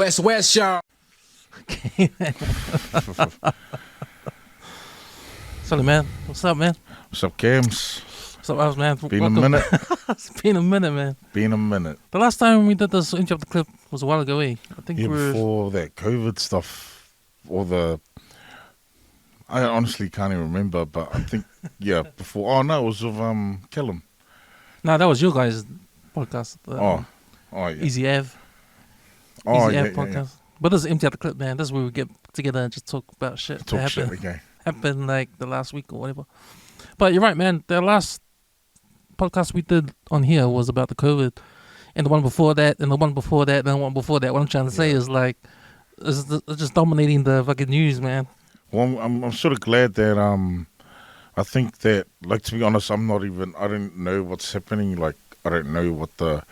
WesWes, y'all. Sorry, man. What's up, man? What's up, Cams? What's up, Avez, man? Been a minute. It's been a minute, man. Been a minute. The last time we did this Interrupt the Clip was a while ago, eh? I think Yeah, before that COVID stuff, I honestly can't even remember, but I think, yeah, before. Oh, no, it was with Callum. No, that was your guys' podcast. Oh, yeah. Easy Av. Oh, Easy yeah, Av podcast. But this is Empty Out the Clip, man. This is where we get together and just talk about shit. Talk shit, okay. Happened like the last week or whatever. But you're right, man. The last podcast we did on here was about the COVID, and the one before that, and the one before that, and the one before that. What I'm trying to say is like, it's just dominating the fucking news, man. Well, I'm sort of glad that I think that, like, to be honest, I don't know what's happening. Like, I don't know what the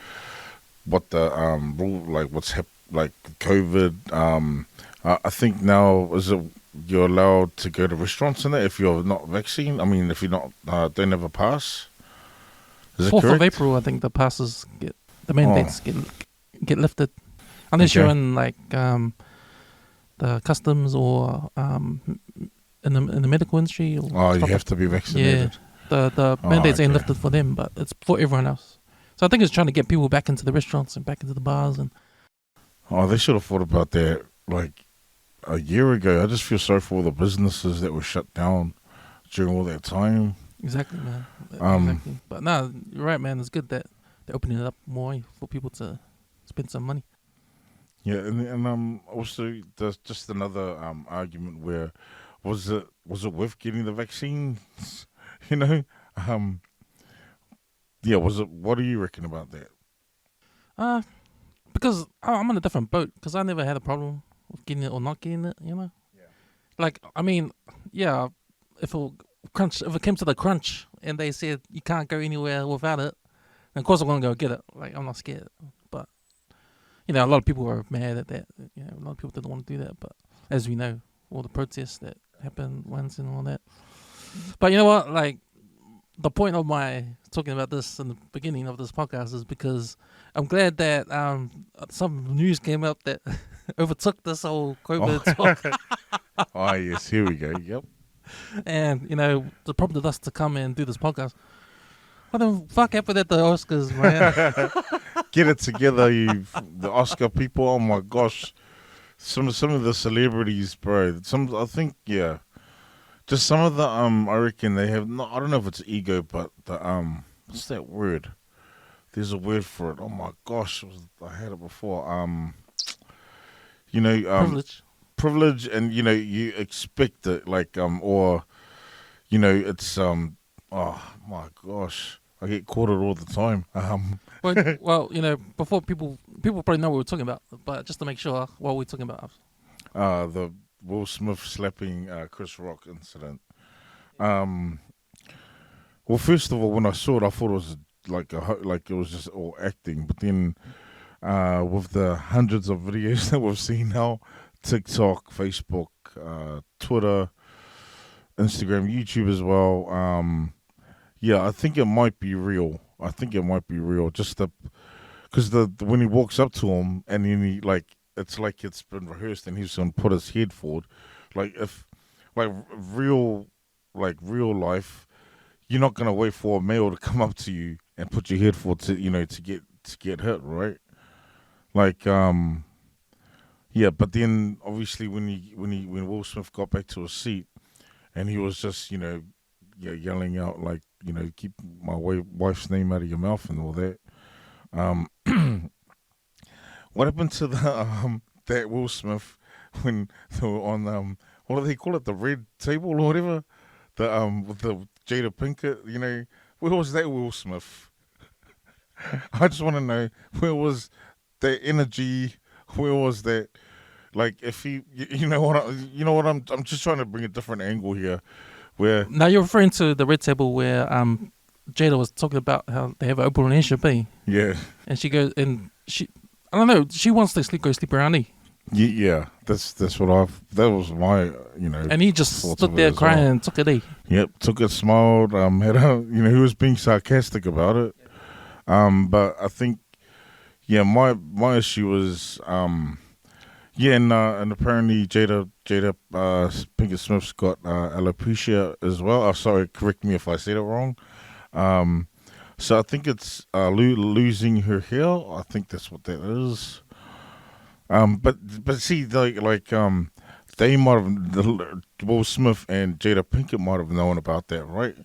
rule, like, like COVID. I think now you're allowed to go to restaurants and that if you're not vaccinated. I mean, if you're not don't have a pass. Is it 4th correct? of April, I think the passes the mandates get lifted, unless you're in like the customs or in the medical industry. Or you have to be vaccinated. Yeah, the mandates ain't lifted for them, but it's for everyone else. So I think it's trying to get people back into the restaurants and back into the bars. And they should have thought about that like a year ago. I just feel sorry for all the businesses that were shut down during all that time. Exactly, man. Exactly. But no, you're right, man. It's good that they're opening it up more for people to spend some money. Yeah, and also there's just another argument where was it worth getting the vaccine? You know, yeah. Was it? What do you reckon about that? Because I'm on a different boat. Because I never had a problem with getting it or not getting it. You know, like I mean, yeah. If it came to the crunch and they said you can't go anywhere without it, then of course I'm gonna go get it. Like I'm not scared, but you know, a lot of people were mad at that. You know, a lot of people didn't want to do that. But as we know, all the protests that happened once and all that. But you know what? Like the point of my talking about this in the beginning of this podcast is because I'm glad that some news came up that overtook this whole COVID talk. Oh yes, here we go. Yep. And, you know, the prompted us to come and do this podcast. What the fuck happened at the Oscars, man? Get it together, the Oscar people. Oh my gosh. Some of the celebrities, bro. I think, yeah. Just some of the, I reckon they have, I don't know if it's ego, but the, what's that word? There's a word for it. Oh my gosh. I had it before. You know, privilege, and you know you expect it, like or you know it's oh my gosh, I get caught it all the time. Well, you know, before people probably know what we're talking about, but just to make sure, what we're talking about. The Will Smith slapping Chris Rock incident. Well, first of all, when I saw it, I thought it was like it was just all acting, but then with the hundreds of videos that we've seen now. TikTok, Facebook, Twitter, Instagram, YouTube as well. Yeah, I think it might be real. Just because when he walks up to him and then it's like it's been rehearsed and he's gonna put his head forward. Like if real life, you're not gonna wait for a male to come up to you and put your head forward to get hit, right? Like yeah, but then obviously when Will Smith got back to his seat, and he was just yelling out like keep my wife's name out of your mouth and all that. What happened to the that Will Smith when they were on what do they call it, the red table or whatever, the with the Jada Pinkett, where was that Will Smith? I just want to know, where was that energy? Where was that? Like, if he, you know what I'm just trying to bring a different angle here. Where now you're referring to the red table where Jada was talking about how they have an open relationship, eh? Yeah. And she goes, and I don't know, she wants to go sleep around, eh? Yeah, that's what that was my And he just stood there crying and took it, eh? Yep, took it, smiled. Had he was being sarcastic about it. But I think, yeah, my issue was Yeah, and apparently Jada Pinkett Smith's got alopecia as well. Oh, sorry, correct me if I said it wrong. Um, so I think it's losing her hair. I think that's what that is. But see, they might have Will Smith and Jada Pinkett might have known about that, right?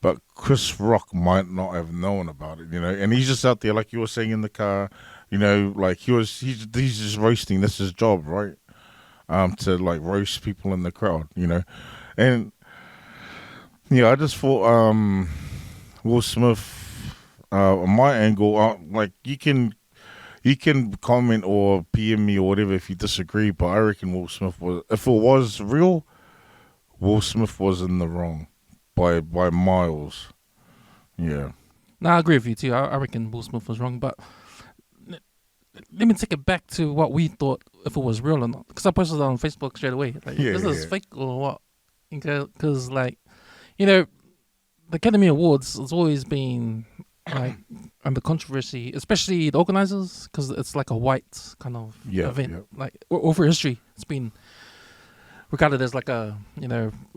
But Chris Rock might not have known about it, and he's just out there, like you were saying in the car, like he's just roasting. That's his job, right? To like roast people in the crowd, and yeah, I just thought, Will Smith, on my angle, like you can comment or PM me or whatever if you disagree, but I reckon Will Smith was, if it was real, Will Smith was in the wrong by miles. Yeah. No, I agree with you too. I reckon Will Smith was wrong, but let me take it back to what we thought if it was real or not. Because I posted it on Facebook straight away. Like, Yeah, this is yeah. fake or what? Because, like, the Academy Awards has always been like under controversy, especially the organizers, because it's like a white kind of Yeah, event. yeah. Like over history, it's been regarded as like a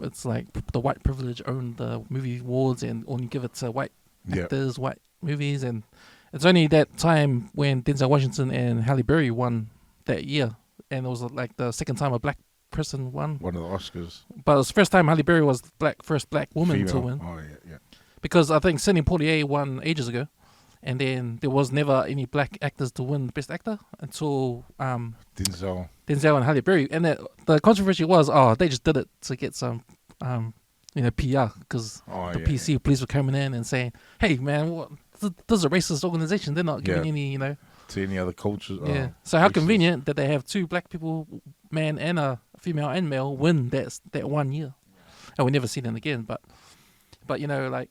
it's like the white privilege owned the movie awards and only give it to white Yeah. actors, white movies, and it's only that time when Denzel Washington and Halle Berry won that year, and it was like the second time a black person won. One of the Oscars. But it was the first time Halle Berry was the first black woman to Female. win. Oh yeah, yeah. Because I think Sidney Poitier won ages ago, and then there was never any black actors to win Best Actor until Denzel. Denzel and Halle Berry. And the controversy was, they just did it to get some, PR, because the PC police were coming in and saying, hey, man, what? This is a racist organization. They're not giving any, to any other cultures. Yeah. Oh, So how racist. convenient that they have two black people, man and a female and male, win that 1 year. And we never see them again. But like,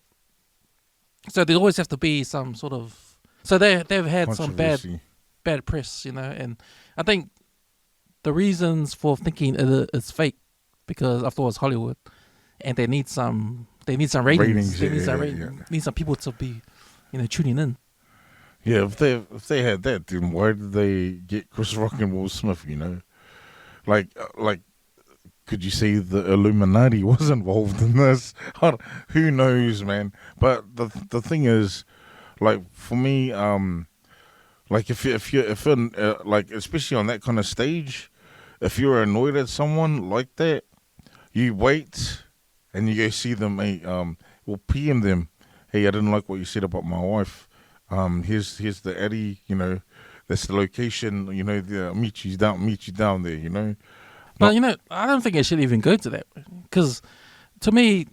so there always have to be some sort of, so they've had some Controversy. bad press, and I think the reasons for thinking it's fake, because after all it's Hollywood, and they need some ratings. Ratings, They need yeah, some yeah, ratings. yeah. Need some people to be, tuning in. Yeah, if they had that, then why did they get Chris Rock and Will Smith? Like, could you say the Illuminati was involved in this? Who knows, man? But the thing is, like for me, like if you're like especially on that kind of stage, if you're annoyed at someone like that, you wait and you go see them. Hey, we'll PM them. Hey, I didn't like what you said about my wife. Here's the Eddie. That's the location. I'll meet you down there. But I don't think it should even go to that, because to me,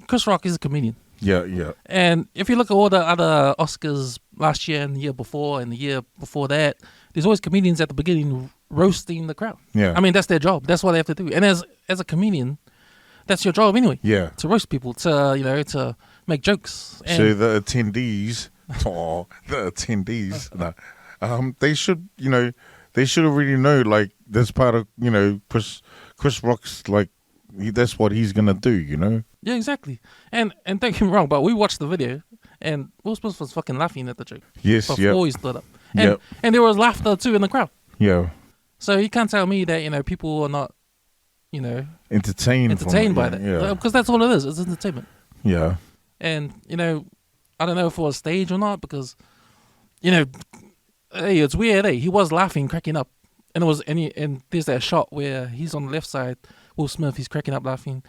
Chris Rock is a comedian. Yeah, yeah. And if you look at all the other Oscars last year and the year before and the year before that, there's always comedians at the beginning roasting the crowd. Yeah. I mean, that's their job. That's what they have to do. And as a comedian, that's your job anyway. Yeah. To roast people, to make jokes. And So the attendees, no, they should, they should already know, like, that's part of, Chris Rock's, like, that's what he's gonna do. Yeah, exactly. And don't get me wrong, but we watched the video, and Will Smith was fucking laughing at the joke Yes, before yeah, he stood up. And there was laughter too in the crowd. yeah. So you can't tell me that, people are not, Entertained by that. Yeah, Because that's all it is. It's entertainment. yeah. And, I don't know if it was staged or not, because, hey, it's weird, He was laughing, cracking up. And and there's that shot where he's on the left side, Will Smith, he's cracking up, laughing.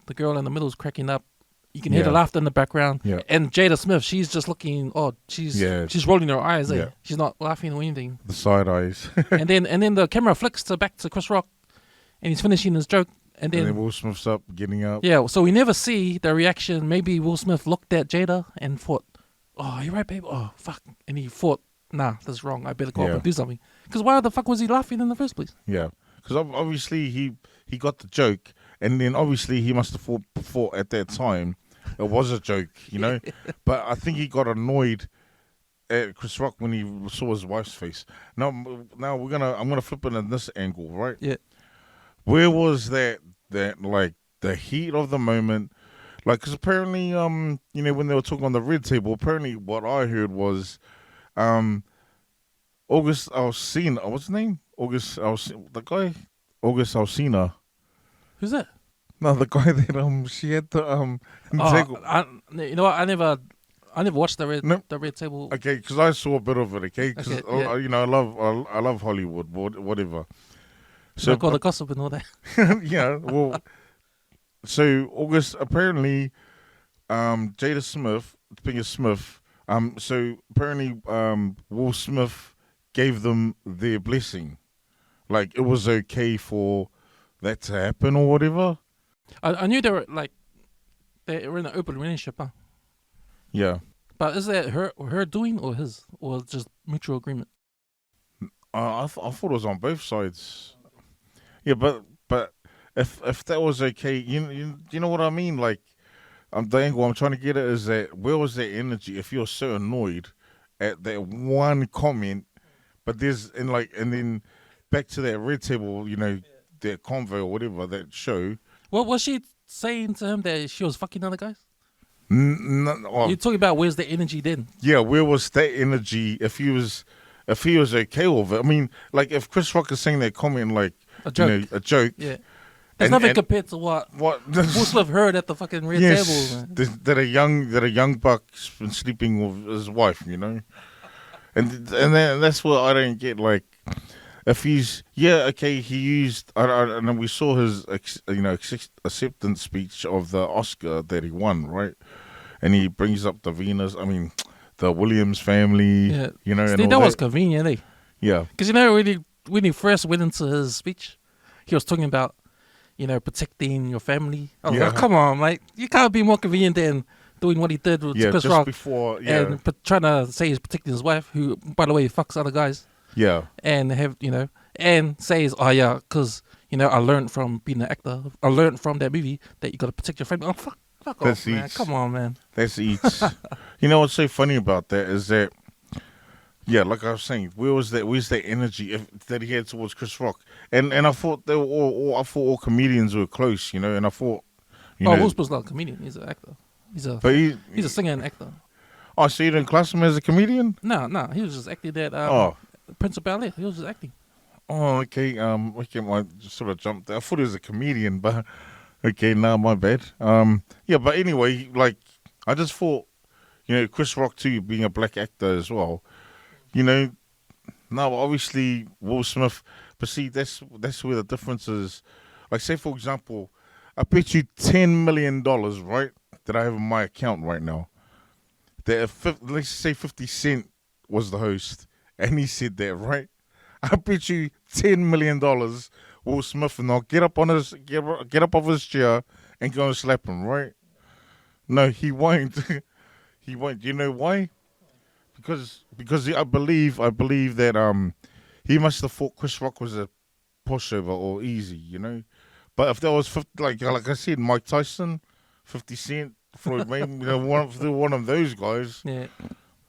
The girl in the middle is cracking up. You can hear the laughter in the background. Yeah. And Jada Smith, she's just looking, she's rolling her eyes, Yeah. She's not laughing or anything. The side eyes. and then the camera flicks back to Chris Rock, and he's finishing his joke. And And then then Will Smith's up, getting up. yeah, so we never see the reaction. Maybe Will Smith looked at Jada and thought, "Oh, you're right, babe. Oh, fuck," and he thought, "Nah, that's wrong. I better go up Yeah. and do something." Because why the fuck was he laughing in the first place? Yeah, because obviously he got the joke, and then obviously he must have thought at that time it was a joke, But I think he got annoyed at Chris Rock when he saw his wife's face. Now I'm gonna flip it in this angle, right? Yeah. Where was that like the heat of the moment? Like, because apparently, when they were talking on the red table, apparently what I heard was, August Alsina, what's his name? The guy, August Alsina. Who's that? No, the guy that she had the You know what? I never watched No. the Red Table. Okay, because I saw a bit of it. Okay, because Okay, yeah. you know I love Hollywood, whatever. So like all the gossip and all that. yeah, well, so August apparently, Jada Pinkett Smith, so apparently, Will Smith gave them their blessing, like it was okay for that to happen or whatever. I knew they were in an open relationship, huh? Yeah, But is that her doing or his or just mutual agreement? I thought it was on both sides. Yeah, but if that was okay, you know what I mean, like. The angle I'm trying to get at is that where was that energy if you're so annoyed at that one comment, but and then back to that Red Table, that convo or whatever, that show. What was she saying to him that she was fucking other guys? Oh, You're talking about where's the energy then? yeah, where was that energy if he was okay with it? I mean, like if Chris Rock is saying that comment like A joke. a joke. Yeah. There's nothing compared to what Will Smith heard at the fucking Red Table. Man. That a young buck's been sleeping with his wife, and then that's what I don't get. Like, if he's he used. And we saw his acceptance speech of the Oscar that he won, right? And he brings up the Venus. I mean, the Williams family. Yeah. And See, all that was convenient, eh? Yeah. Because when he first went into his speech, he was talking about. Protecting your family. I was like, come on, mate. You can't be more convenient than doing what he did with Chris Rock. Before, and trying to say he's protecting his wife, who, by the way, fucks other guys. Yeah. And and says, oh yeah, because, I learned from being an actor. I learned from that movie that you got to protect your family. Oh, fuck off, man. Come on, man. That's each. What's so funny about that is that, yeah, like I was saying, where's that energy that he had towards Chris Rock? And I thought they were all comedians were close, and I thought, Will Smith's not a comedian. He's an actor. He's a singer and actor. Oh, so you didn't class him as a comedian? No, he was just acting that Prince of Bel-Air. He was just acting. Oh, okay. I just sort of jumped there. I thought he was a comedian, but okay, no, my bad. Yeah, but anyway, like I just thought, Chris Rock too, being a black actor as well. No, obviously Will Smith, but see, that's where the difference is. Like, say for example, I bet you $10 million, right, that I have in my account right now. That if let's say 50 Cent was the host, and he said that, right? I bet you $10 million Will Smith and I'll get up off his chair and go and slap him, right? No, he won't. He won't. You know why? Because I believe that he must have thought Chris Rock was a pushover or easy, But if that was 50, like I said, Mike Tyson, 50 Cent, Floyd Mayweather, one of those guys. Yeah.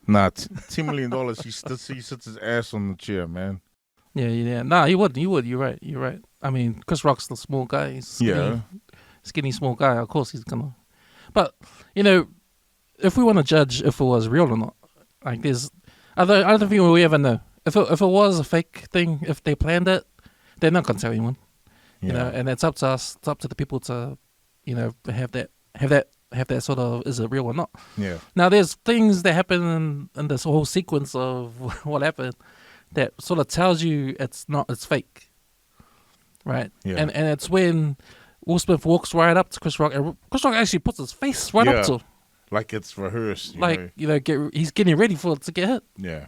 Nah, $10 million. He sits his ass on the chair, man. Yeah. Nah, he would. You're right. I mean, Chris Rock's the small guy. He's skinny, small guy. Of course, he's gonna. But if we want to judge if it was real or not. Like I don't think we'll ever know. If it was a fake thing, if they planned it, they're not gonna tell anyone. And it's up to us. It's up to the people to, have that sort of, is it real or not? Yeah. Now there's things that happen in this whole sequence of what happened that sort of tells you it's fake, right? Yeah. And it's when Will Smith walks right up to Chris Rock, and Chris Rock actually puts his face right up to him. Like it's rehearsed. He's getting ready for it to get hit. Yeah.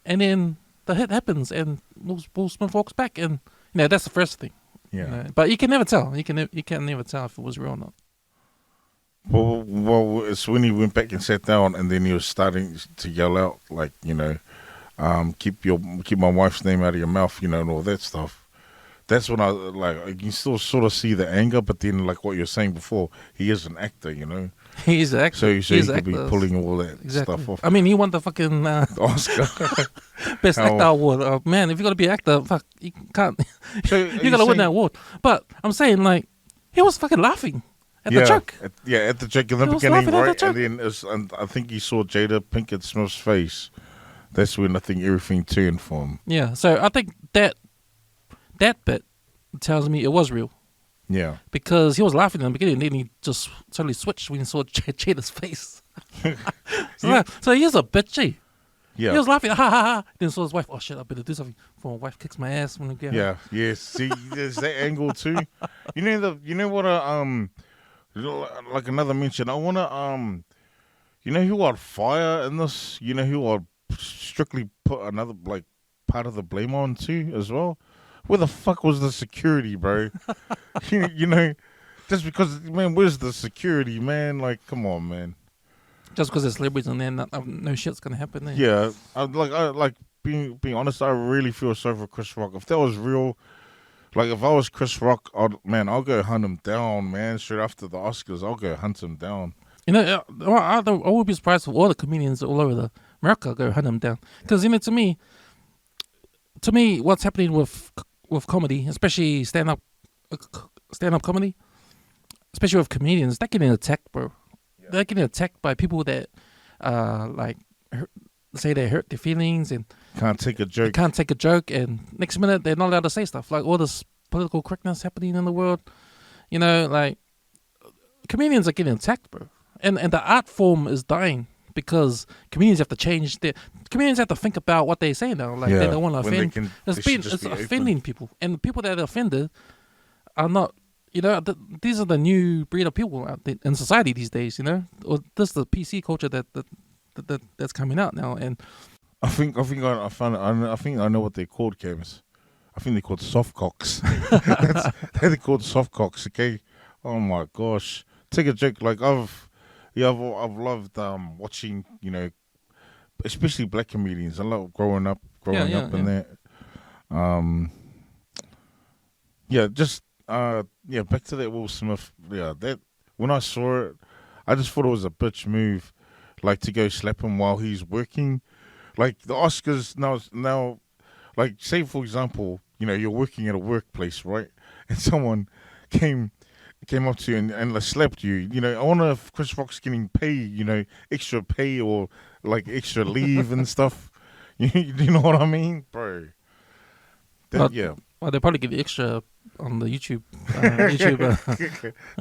And then the hit happens, and Will Smith walks back, and that's the first thing. Yeah. But you can never tell. You can never tell if it was real or not. Well, it's when he went back and sat down, and then he was starting to yell out, like, keep my wife's name out of your mouth, and all that stuff. That's when I can still sort of see the anger, but then like what you're saying before, he is an actor, He's an actor. So he could be pulling all that stuff off. I mean, he won the fucking Oscar Best Actor award. Man, if you're gonna be an actor, fuck, you can't. You gotta win that award. But I'm saying, like, he was fucking laughing at the joke. At the joke in the beginning, right? And then I think he saw Jada Pinkett Smith's face. That's when I think everything turned for him. Yeah. So I think that that bit tells me it was real. Yeah. Because he was laughing in the beginning, then he just totally switched when he saw Jada's face. So he's a bitchy. Yeah. He was laughing, ha ha ha. Then saw his wife, oh shit, I better do something before my wife kicks my ass when I get home. Yeah. Yeah. See, there's that angle too. You know what? Like another mention. I wanna you know who I'd fire in this? You know who I'd strictly put another like part of the blame on too as well? Where the fuck was the security, bro? you know, just because, man, where's the security, man? Like, come on, man. Just because they're celebrities and then no shit's gonna happen there. Yeah, I like being honest. I really feel sorry for Chris Rock. If that was real, like if I was Chris Rock, I'll go hunt him down, man. Straight after the Oscars, I'll go hunt him down. You know, I would be surprised if all the comedians all over America go hunt him down. Because, you know, to me, what's happening with comedy, especially stand-up comedy, especially with comedians, they're getting attacked, bro. Yeah. They're getting attacked by people that, say they hurt their feelings and can't take a joke. And next minute, they're not allowed to say stuff. Like, all this political correctness happening in the world, you know, like, comedians are getting attacked, bro. And the art form is dying because comedians have to change comedians have to think about what they say now. Like, they don't want to offend. It's offending people. And the people that are offended are not, you know, these are the new breed of people out in society these days, you know? Or this is the PC culture that's coming out now. And I think I know what they're called, Cams. I think they're called soft cocks. They're called soft cocks, okay? Oh my gosh. Take a joke. Like I've loved watching, you know, especially black comedians. I love growing up in that. Back to that Will Smith. Yeah, that when I saw it, I just thought it was a bitch move, like to go slap him while he's working. Like the Oscars now, like say for example, you know, you're working at a workplace, right? And someone came up to you and slapped you. You know, I wonder if Chris Rock's getting paid, you know, extra pay or like extra leave and stuff. You know what I mean, bro? Well, they probably get extra on the YouTube, on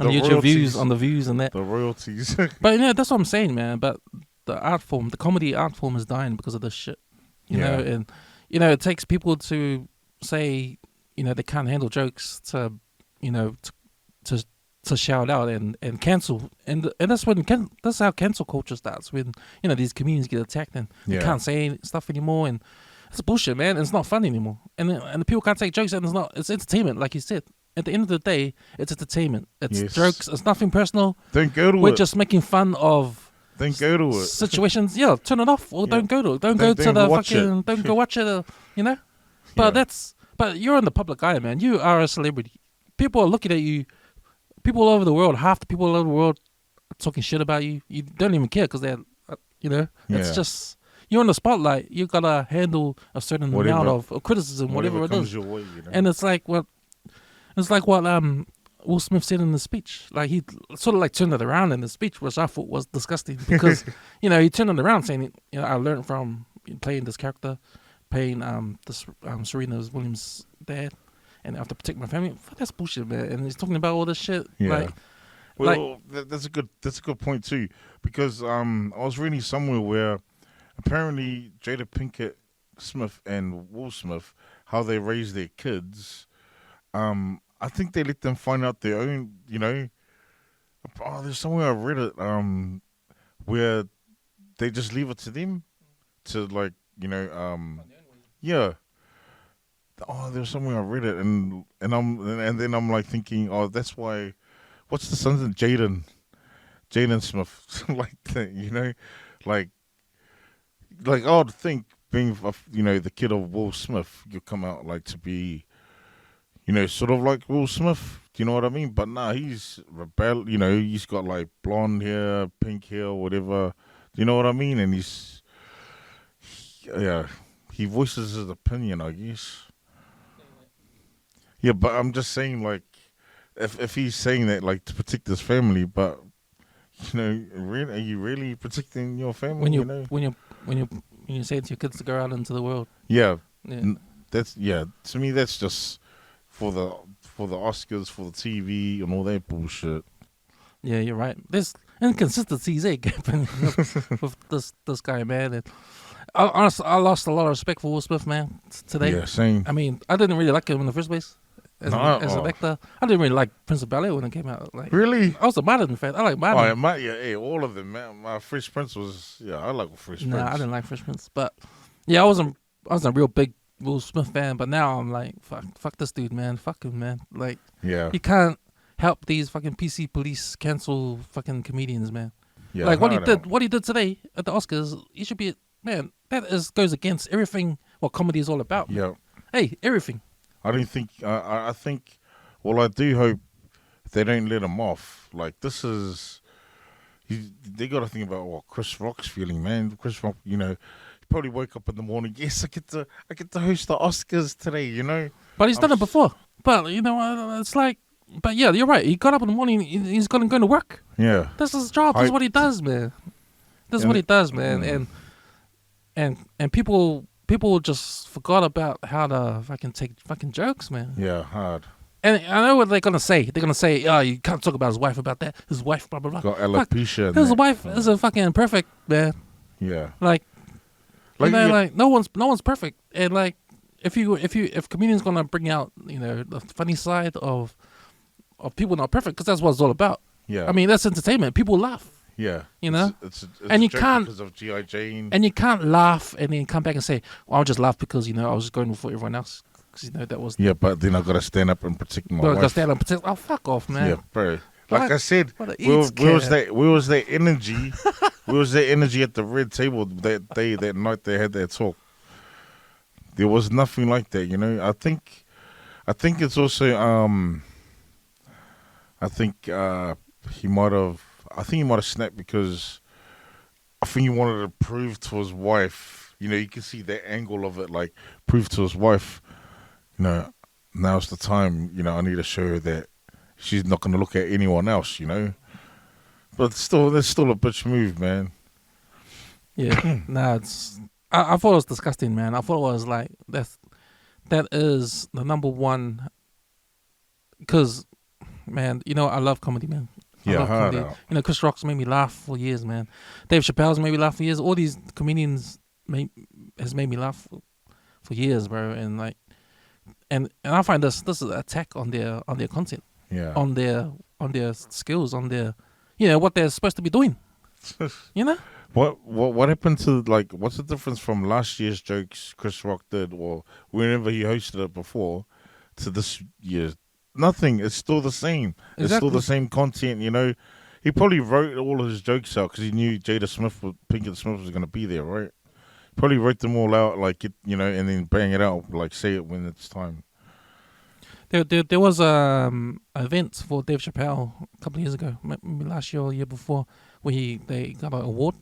the YouTube views and that. The royalties. But you know, that's what I'm saying, man. But the art form, the comedy art form, is dying because of this shit. You know, and you know, it takes people to say, you know, they can't handle jokes to, you know, to shout out and cancel, and that's that's how cancel culture starts, when, you know, these comedians get attacked and they can't say stuff anymore, and it's bullshit, man. And it's not fun anymore, and the people can't take jokes, and it's entertainment, like you said. At the end of the day, it's entertainment. It's jokes. It's nothing personal. Don't go to it. We're just making fun of. Don't go to it. Situations. Yeah, turn it off or don't go to it. Don't go to the fucking. Don't go watch it. You know, but you're in the public eye, man. You are a celebrity. People are looking at you. People all over the world, half the people all over the world are talking shit about you. You don't even care because they're, you know, it's just, you're in the spotlight. You gotta handle a certain amount of criticism, whatever it is. Your way, you know? And it's like what Will Smith said in the speech. Like, he sort of like turned it around in the speech, which I thought was disgusting because, you know, he turned it around saying, you know, I learned from playing this character, playing Serena Williams' dad. And I have to protect my family. That's bullshit, man. And he's talking about all this shit. Yeah. That's a good point too, because I was reading somewhere where apparently Jada Pinkett Smith and Will Smith, how they raise their kids, I think they let them find out their own. You know, there's somewhere I read it where they just leave it to them to, like, you know, there's somewhere I read it, and then I'm like thinking, that's why. What's the son's name? Jaden Smith, like that, you know, like I would think being, you know, the kid of Will Smith, you come out like to be, you know, sort of like Will Smith. Do you know what I mean? But nah, he's rebel. You know, he's got like blonde hair, pink hair, whatever. Do you know what I mean? And he voices his opinion, I guess. Yeah, but I'm just saying, like, if he's saying that, like, to protect his family, but, you know, are you really protecting your family? When you say to your kids to go out into the world, to me that's just for the Oscars, for the TV, and all that bullshit. Yeah, you're right. There's inconsistencies, Gavin, with this guy, man. And honestly, I lost a lot of respect for Will Smith, man, today. Yeah, same. I mean, I didn't really like him in the first place as an actor. I didn't really like Prince of Bel-Air when it came out. Like, really? I was a Martin fan. I like Martin. Oh, yeah, all of them, man. My Fresh Prince was, I like Fresh Prince. Nah, I didn't like Fresh Prince, but yeah, I wasn't a real big Will Smith fan. But now I'm like, fuck this dude, man. Fuck him, man. Like, yeah, he can't help these fucking PC police cancel fucking comedians, man. yeah. Like what he did today at the Oscars, he should be, man. Goes against everything what comedy is all about. Yeah. Hey, everything. I don't think. I think. Well, I do hope they don't let him off. Like this is. They got to think about what Chris Rock's feeling, man. Chris Rock, he probably woke up in the morning. Yes, I get to host the Oscars today. But he's done it before. But it's like. But yeah, you're right. He got up in the morning. He's going to work. Yeah. This is his job. This is what he does, man. This is what he does, man. And people just forgot about how to fucking take fucking jokes, man. Yeah, hard. And I know what they're gonna say. They're gonna say, "Oh, you can't talk about his wife about that. His wife, blah blah blah." Got alopecia. His wife is a fucking perfect, man. Yeah. Like no one's perfect. And like, if comedians gonna bring out the funny side of people not perfect, because that's what it's all about. Yeah. I mean, that's entertainment. People laugh. Yeah. It's and you can't because of G.I. Jane. And you can't laugh and then come back and say, "Well, I'll just laugh because I was just going for everyone else." Because that was. Yeah, but then I got to stand up and protect my wife. Got to stand up and protect. Oh, fuck off, man. Yeah, bro. Like I said, where was that energy? Where was that energy at the red table that night they had that talk? There was nothing like that, I think it's also I think he might have snapped because I think he wanted to prove to his wife. You can see that angle of it, like prove to his wife, now's the time. I need to show her that she's not going to look at anyone else. But still, that's still a bitch move, man. Yeah, I thought it was disgusting, man. I thought it was like that is the number one. Because, man, I love comedy, man. I love comedy. Chris Rock's made me laugh for years, man. Dave Chappelle's made me laugh for years. All these comedians has made me laugh for years, bro. And like, and I find this is an attack on their content, on their skills, on their what they're supposed to be doing. What happened to what's the difference from last year's jokes Chris Rock did or whenever he hosted it before to this year's? Nothing. It's still the same. Exactly. It's still the same content, He probably wrote all of his jokes out because he knew Jada Pinkett Smith was going to be there, right? Probably wrote them all out, and then bang it out, say it when it's time. There was an event for Dave Chappelle a couple of years ago, maybe last year or the year before, where they got an award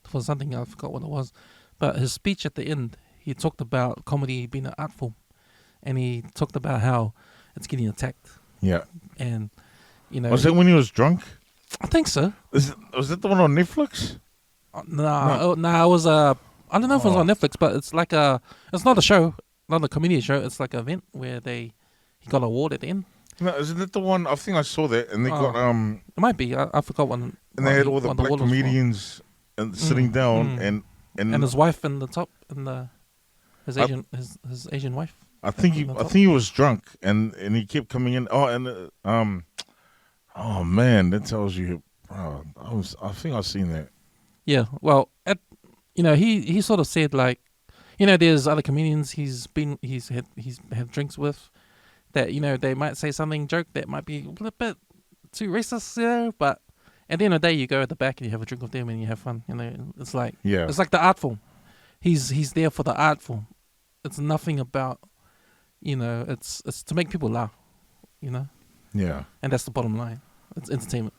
for something. I forgot what it was. But his speech at the end, he talked about comedy being an art form. And he talked about how it's getting attacked. Yeah. And, Was that when he was drunk? I think so. Was that the one on Netflix? No, it was I don't know if it was on Netflix, but it's like it's not a show, not a comedy show. It's like an event where he got an award at the end. No, isn't that the one? I think I saw that, and they got It might be. I forgot one. And they had all the black comedians sitting down, and his wife in the top, and his Asian wife. I think he was drunk, and he kept coming in. Oh, and oh man, that tells you. I think I've seen that. Yeah, well, he sort of said there's other comedians he's had drinks with, that they might say something joke that might be a little bit too racist, but at the end of the day you go at the back and you have a drink with them and you have fun. It's like it's like the art form. He's there for the art form. It's nothing about it's to make people laugh, Yeah. And that's the bottom line. It's entertainment.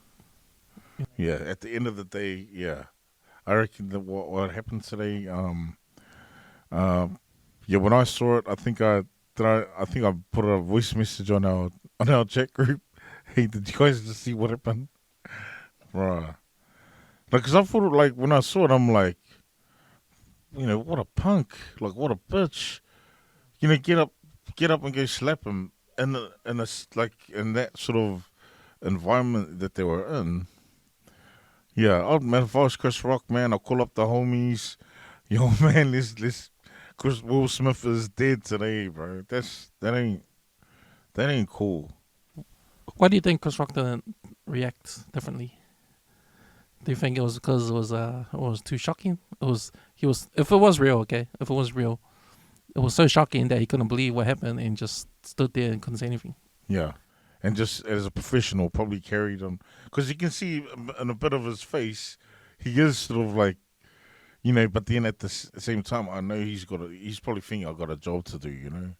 Yeah. At the end of the day, yeah. I reckon that what happened today, when I saw it, I think I put a voice message on our chat group. Hey, did you guys just see what happened? Right. Because I thought, when I saw it, I'm like, what a punk. What a bitch. Get up and go slap him. like in that sort of environment that they were in. Yeah, oh man, if I was Chris Rock, man, I'll call up the homies. Yo, man, this Chris Will Smith is dead today, bro. That ain't cool. Why do you think Chris Rock didn't react differently? Do you think it was because it was too shocking? He was if it was real, okay, if it was real, it was so shocking that he couldn't believe what happened and just stood there and couldn't say anything. Yeah, and just as a professional, probably carried him because you can see in a bit of his face, he is sort of like, But then at the same time, I know he's probably thinking I got a job to do,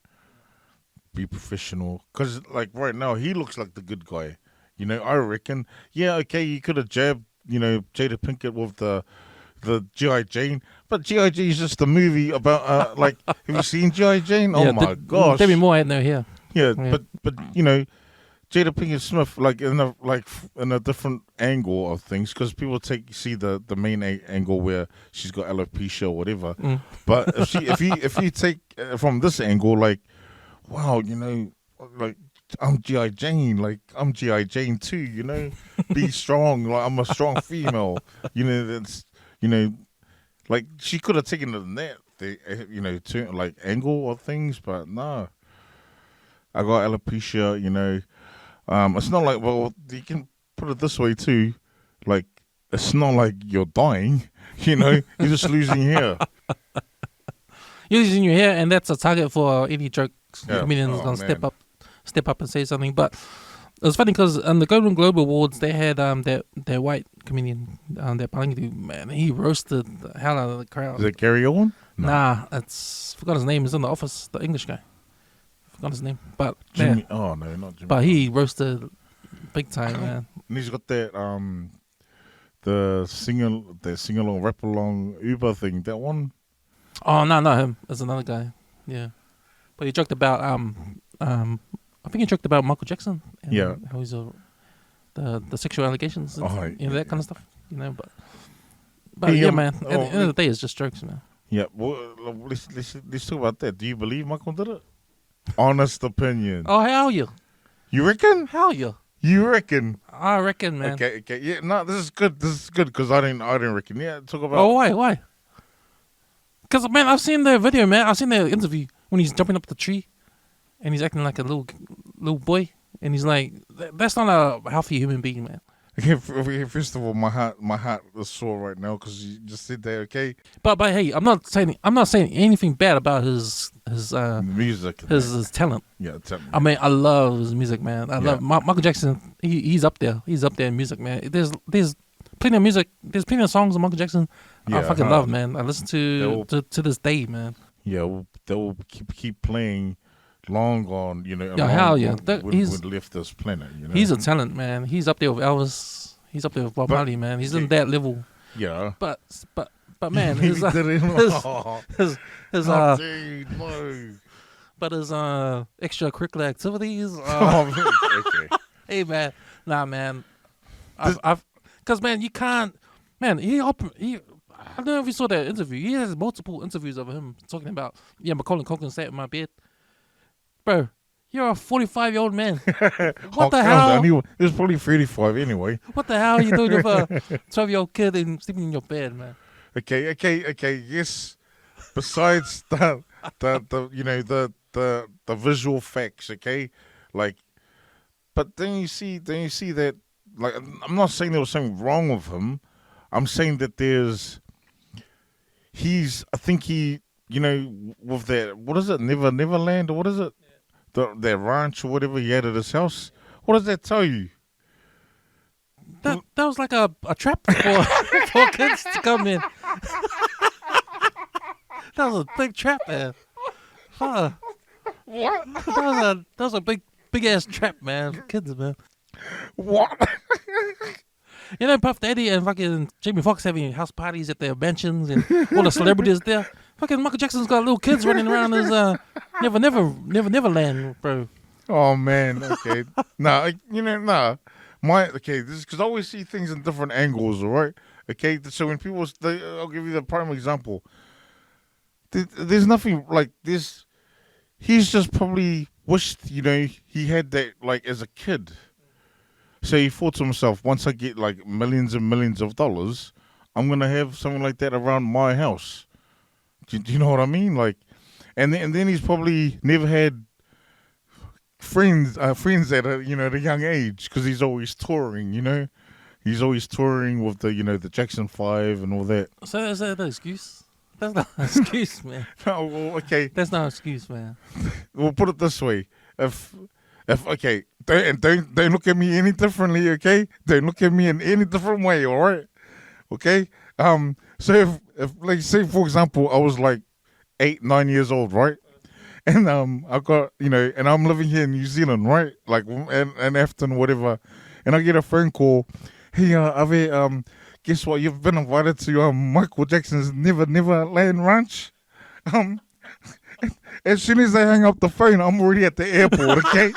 be professional. Because like right now, he looks like the good guy. I reckon. Yeah, okay, you could have jabbed, Jada Pinkett with the G.I. Jane, but G.I. Jane is just a movie about like. Have you seen G.I. Jane? Oh my gosh, Debbie Moore had no hair. Yeah, but Jada Pinkett Smith like in a different angle of things because people see the main angle where she's got alopecia or whatever. But if you take from this angle, like, wow, like I'm G.I. Jane, like I'm G.I. Jane too, be strong, like I'm a strong female, that's like she could have taken it in that to like angle of things, but no. I got alopecia, it's not like, well, you can put it this way too, like, it's not like you're dying, you're just losing hair. You're losing your hair, and that's a target for any joke comedian is going to step up and say something. But it was funny because on the Golden Globe Awards, they had that white comedian, that Palangi dude, man, he roasted the hell out of the crowd. Is it Gary Owen? No. Nah, forgot his name. He's in The Office, the English guy. Forgot his name, but Jimmy. Yeah. Oh no, not Jimmy. But he roasted big time, man. And he's got that the sing along, rap along Uber thing. That one. Oh no, not him. It's another guy. Yeah, but he joked about I think he joked about Michael Jackson. And how he's the sexual allegations, and, that kind of stuff. But yeah, man. At the end of the day, it's just jokes, man. Yeah. Well, let's talk about that. Do you believe Michael did it? Honest opinion. Oh, hell yeah. You reckon? Hell yeah. You reckon? I reckon, man. Okay. Yeah, no, this is good because I didn't reckon. Yeah, talk about. Oh, why? Because, man, I've seen the video, man. I've seen the interview when he's jumping up the tree and he's acting like a little boy. And he's like, that's not a healthy human being, man. Okay, first of all, my heart is sore right now because you just said that. Okay, but hey, I'm not saying anything bad about his music, his talent. Yeah, talent. I mean, I love his music, man. I love Michael Jackson. He's up there. He's up there in music, man. There's plenty of music. There's plenty of songs of Michael Jackson. I fucking love, man. I listen to this day, man. Yeah, they'll keep playing. Long gone, hell yeah. Would left this planet, He's a talent, man. He's up there with Elvis. He's up there with Bob Marley, man. He's in that level. Yeah. But man, his extracurricular activities. Okay. Hey, man. Nah, man. Because man, you can't. Man, I don't know if you saw that interview. He has multiple interviews of him talking about, Macaulay Culkin sat in my bed. Bro, you're a 45-year-old man. What the hell? He was probably 35 anyway. What the hell are you doing with a 12-year-old kid and sleeping in your bed, man? Okay. Yes. Besides the visual facts, okay, like, but then you see that, like, I'm not saying there was something wrong with him. I'm saying that I think he, with that, what is it, Neverland, or what is it? That ranch or whatever he had at his house. What does that tell you? That was like a trap for kids to come in. That was a big trap, man. What? That was a big ass trap, man, for kids, man. What? Puff Daddy and fucking Jamie Foxx having house parties at their mansions and all the celebrities there. Fucking Michael Jackson's got little kids running around his Neverland, bro. Oh man, okay. This is because I always see things in different angles, all right? Okay, so when people, I'll give you the prime example. There's nothing like this. He's just probably wished, he had that like as a kid. So he thought to himself, once I get like millions and millions of dollars, I'm gonna have something like that around my house. Do you know what I mean? Like, and then he's probably never had friends at the young age because he's always touring. He's always touring with the Jackson 5 and all that. So is that an excuse? That's not an excuse, man. Oh, well, okay. That's not an excuse, man. We'll put it this way: if okay, don't look at me any differently, okay? Don't look at me in any different way, all right? Okay. So if like say for example, I was like 8, 9 years old, right? And I got and I'm living here in New Zealand, right? Like and Afton, whatever, and I get a phone call. Hey, Ave, guess what? You've been invited to Michael Jackson's Never Never Land Ranch. As soon as they hang up the phone, I'm already at the airport. Okay,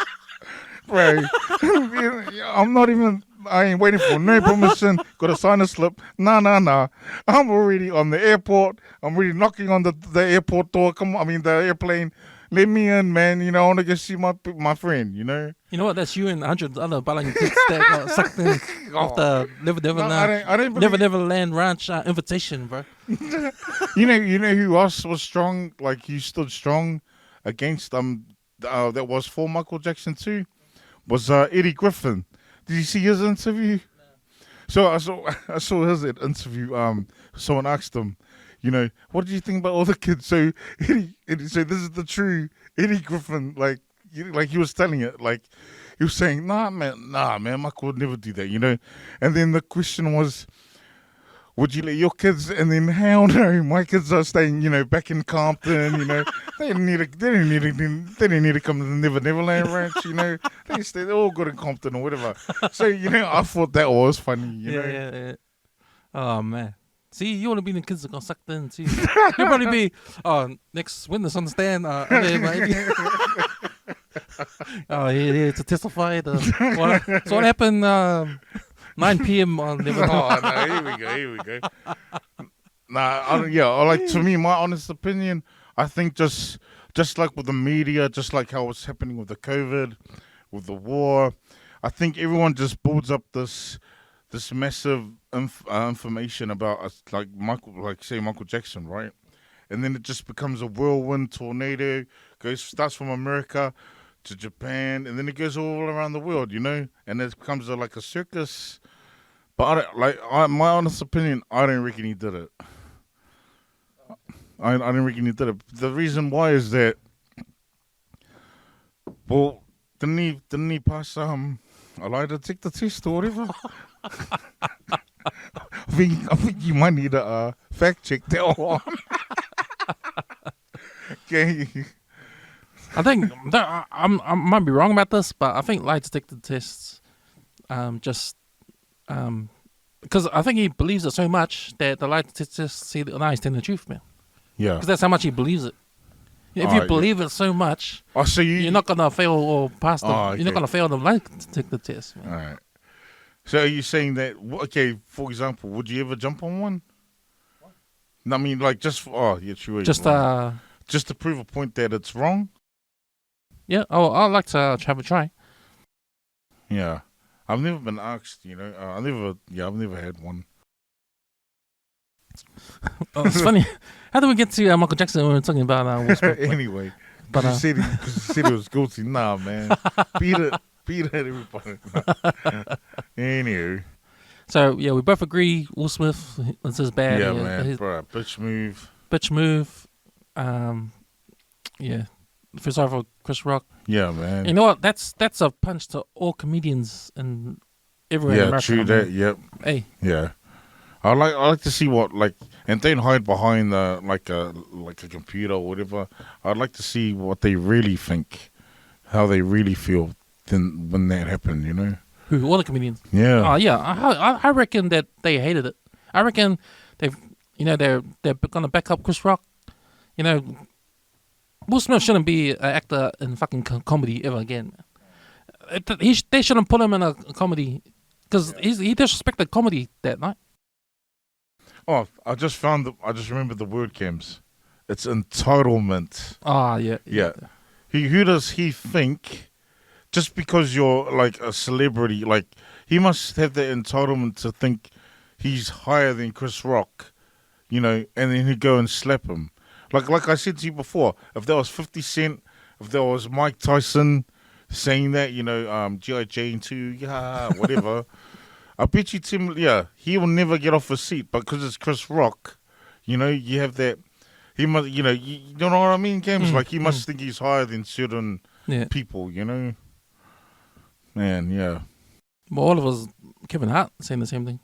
right? I ain't waiting for no permission. Got to sign a slip. Nah. I'm already on the airport. I'm already knocking on the airport door. The airplane. Let me in, man. I want to go see my friend. You know what? That's you and 100 other Balang kids that got sucked in off the Never Land Ranch invitation, bro. You know who else was strong? Like he stood strong against that was for Michael Jackson too. Was Eddie Griffin? Did you see his interview? No. So I saw his interview. Someone asked him, what did you think about all the kids? So Eddie so this is the true Eddie Griffin, like he was telling it, like he was saying, nah man, Michael would never do that, And then the question was, would you let your kids? And then hell no, my kids are staying, back in Compton, They didn't need to come to the Never Neverland Ranch, They're all good in Compton or whatever. So I thought that was funny, Yeah. Oh man. See, you want to be the kids that got sucked in too. You'll probably be next witness on the stand. Here to testify. So what happened? 9 p.m. on Never. Oh no! Here we go. To me, my honest opinion, I think just like with the media, just like how it's happening with the COVID, with the war, I think everyone just builds up this massive information about us, like Michael Jackson, right? And then it just becomes a whirlwind tornado. Starts from America to Japan, and then it goes all around the world, and it becomes like a circus. But my honest opinion, I don't reckon he did it. I don't reckon he did it. The reason why is that, well, didn't he pass a lie detector test or whatever? I think you might need a fact check that one. Okay. I think I might be wrong about this, but I think lie detector tests, because I think he believes it so much that the lie detector tests see that he's telling the truth, man. Yeah. Because that's how much he believes it. If you believe it so much, you're not gonna fail or pass the. You're not gonna fail the lie detector test, man. All right. So are you saying that? Okay, for example, would you ever jump on one? What? I mean, like just true. Just to prove a point that it's wrong. Yeah. Oh, I'd like to have a try. Yeah, I've never been asked. I've never had one. It's funny. How did we get to Michael Jackson when we were talking about Will Smith? Anyway, but you said he was guilty. Nah, man, beat it, everybody. Anyway. So yeah, we both agree Will Smith. It's his bad. Yeah, man, bro, bitch move. Yeah. Feel sorry for Chris Rock. Yeah, man. You know what? That's a punch to all comedians and everywhere in America. Yeah, true that. Yep. Hey. Yeah. I like to see what and don't hide behind like a computer or whatever. I'd like to see what they really think, how they really feel when that happened. Who? All the comedians. Yeah. Yeah. I reckon that they hated it. I reckon they're gonna back up Chris Rock. Will Smith shouldn't be an actor in fucking comedy ever again. They shouldn't put him in a comedy because he disrespected comedy that night. Oh, I just remembered the word, Cams. It's entitlement. Ah, yeah. Yeah. who does he think? Just because you're like a celebrity, like he must have the entitlement to think he's higher than Chris Rock, you know, and then he'd go and slap him. Like I said to you before, if there was 50 Cent, if there was Mike Tyson saying that, you know, G.I. Jane 2, yeah, whatever, I bet you Tim, yeah, he will never get off his seat. But because it's Chris Rock, you know, you have that, he must, you know what I mean, James? Like he must think he's higher than certain people, you know? Man, yeah. But all of us, Kevin Hart, saying the same thing.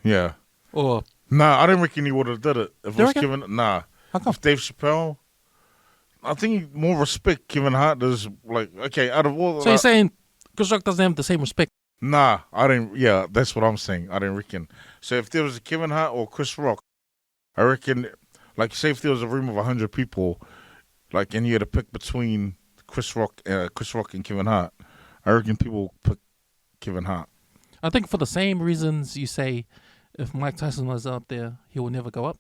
Yeah. Or Nah, I don't reckon he would have did it. If it was reckon? Kevin, nah. How come? If Dave Chappelle, I think more respect Kevin Hart does, like, okay, out of all... So you're saying Chris Rock doesn't have the same respect? Nah, I don't, yeah, that's what I'm saying. I don't reckon. So if there was a Kevin Hart or Chris Rock, I reckon, like, say if there was a room of 100 people, like, and you had to pick between Chris Rock and Kevin Hart, I reckon people pick Kevin Hart. I think for the same reasons you say if Mike Tyson was up there, he will never go up.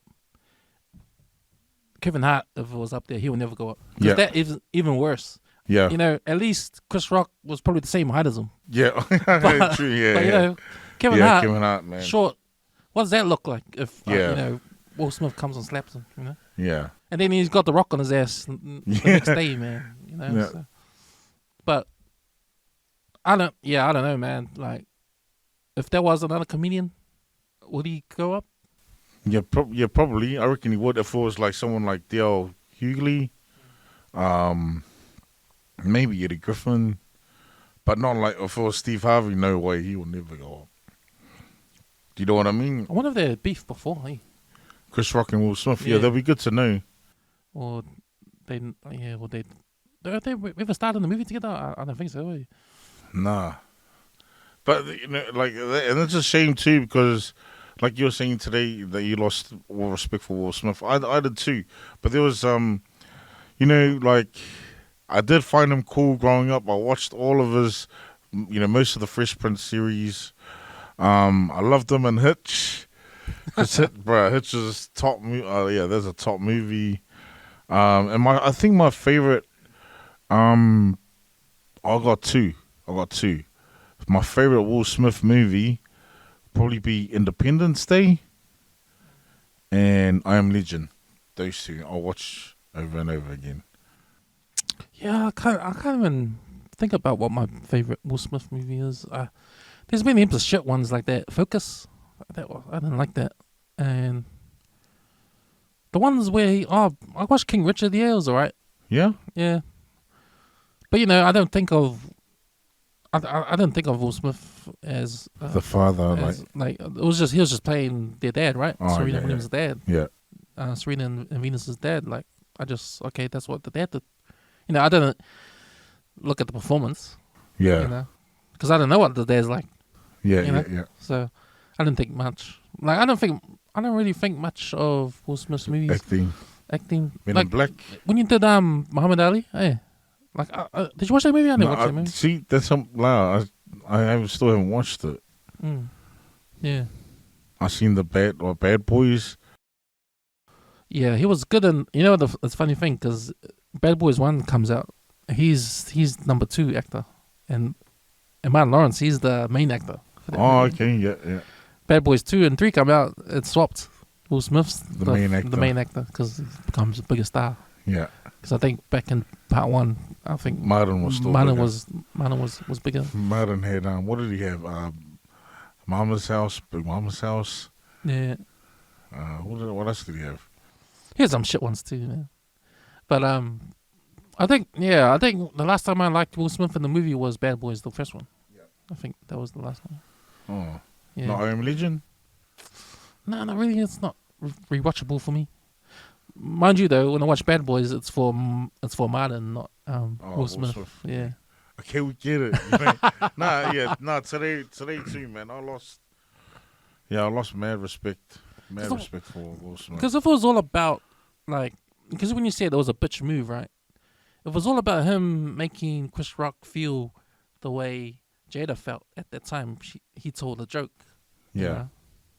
Kevin Hart, if it was up there, he will never go up. Because that is even worse. Yeah. You know, at least Chris Rock was probably the same height as him. Yeah. But, true, yeah. But, you know, Kevin Hart, man. Short. What does that look like if, Yeah. you know, Will Smith comes and slaps him, you know? Yeah. And then he's got the rock on his ass the next day, man. You know? Yeah. So. But I don't know, man. Like, if there was another comedian, would he go up? Yeah, probably. I reckon he would if it was like someone like Dale Hughley, maybe Eddie Griffin, but not like if it was Steve Harvey. No way, he will never go up. Do you know what I mean? I wonder if they had beef before, hey? Chris Rock and Will Smith. Yeah, that'd be good to know. Or they ever started the movie together? I don't think so. Eh? Nah, but you know, like, and it's a shame too because. Like you were saying today that you lost all respect for Will Smith. I did too. But there was, you know, like, I did find him cool growing up. I watched all of his, you know, most of the Fresh Prince series. I loved him in Hitch. Hitch is top movie. Yeah, there's a top movie. And I think my favorite, I got two. My favorite Will Smith movie probably be Independence Day and I Am Legend. Those two I'll watch over and over again. Yeah, I can't even think about what my favorite Will Smith movie is. There's been heaps of shit ones like that. Focus, I didn't like that. And the ones where I watched King Richard. Yeah, it was alright. Yeah. But you know, I don't think of Will Smith as the father. Like it was just he was just playing their dad, right? Oh, Serena Williams' dad. Yeah. Serena and Venus's dad. Like that's what the dad did. You know, I didn't look at the performance. Yeah. You know, because I don't know what the dad's like. Yeah. You know? Yeah. So I didn't think much. Like I don't really think much of Will Smith's movies. Acting. Men like in Black. When you did Muhammad Ali, hey. Like, did you watch that movie? I didn't watch that movie. See, that's something. Wow, I still haven't watched it. Yeah. I seen the Bad Boys. Yeah, he was good, and you know it's funny thing because Bad Boys 1 comes out. He's number 2 actor, and Martin Lawrence, he's the main actor. For that movie. Okay, yeah. Bad Boys 2 and 3 come out. It swapped. Will Smith's the main actor because he becomes a bigger star. Yeah. Because I think back in part 1, I think Martin was still Martin bigger. was bigger. Martin had what did he have? Mama's House, Big Mama's House. Yeah. What else did he have? He had some shit ones too, man. But I think the last time I liked Will Smith in the movie was Bad Boys, the first one. Yeah. I think that was the last one. Oh. Yeah. Not I Am Legend? No, not really. It's not rewatchable for me. Mind you, though, when I watch Bad Boys, it's for Martin, not Will Smith. Yeah. Okay, we get it. Today too, man. I lost mad respect for Will Smith. Because if it was all about, like, because when you said it was a bitch move, right? If it was all about him making Chris Rock feel the way Jada felt at that time, he told a joke. Yeah. You know,